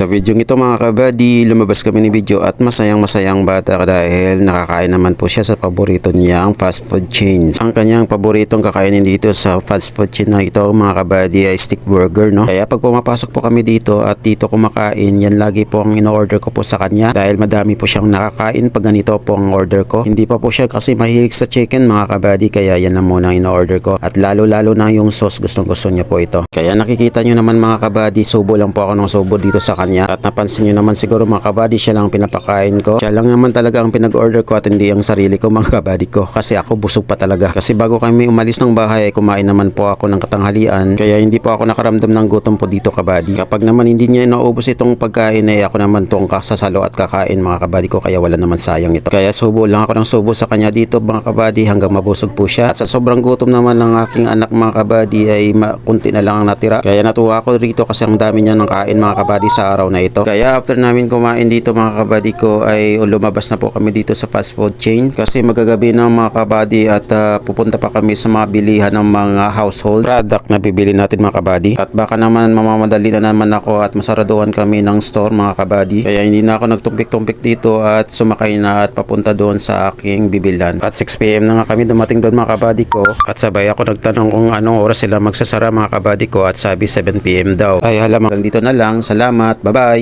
Sa video ito mga kabady, lumabas kami ni video at masayang bata dahil nakakain naman po siya sa paborito niyang fast food chain. Ang kanyang paboritong kakainin dito sa fast food chain na ito mga kabady ay stick burger, no? Kaya pag pumapasok po kami dito at dito kumakain, yan lagi po ang in-order ko po sa kanya dahil madami po siyang nakakain pag ganito po ang order ko. Hindi pa po siya kasi mahilig sa chicken mga kabady, kaya yan lang muna ang in-order ko at lalo na yung sauce, gustong gusto niya po ito. Kaya nakikita nyo naman mga kabady, subo lang po ako ng subo dito sa kanya. At napansin nyo naman siguro mga kabady, siya lang pinapakain ko. Siya lang naman talaga ang pinag-order ko at hindi ang sarili ko mga kabady ko. Kasi ako busog pa talaga. Kasi bago kami umalis ng bahay ay kumain naman po ako ng katanghalian. Kaya hindi po ako nakaramdam ng gutom po dito kabady. Kapag naman hindi niya inaubos itong pagkain ay ako naman tong kasasalo at kakain mga kabady ko. Kaya wala naman sayang ito. Kaya subo lang ako ng subo sa kanya dito mga kabady hanggang mabusog po siya. At sa sobrang gutom naman ng aking anak mga kabady ay kunti na lang ang natira. Kaya natuwa ako rito kasi ang dami niya ng kain mga kabady sa araw na ito. Kaya after namin kumain dito mga kabady ko ay lumabas na po kami dito sa fast food chain kasi magagabi na mga kabady at pupunta pa kami sa mga bilihan ng mga household product na bibili natin mga kabady. At baka naman mamamadali na naman ako at masaraduhan kami ng store mga kabady. Kaya hindi na ako nagtumpik-tumpik dito at sumakay na at papunta doon sa aking bibilhan. At 6 PM na nga kami dumating doon mga kabady ko at sabay ako nagtanong kung anong oras sila magsasara mga kabady ko at sabi 7 PM daw. Ay halam, hanggang dito na lang. Salamat. Bye-bye.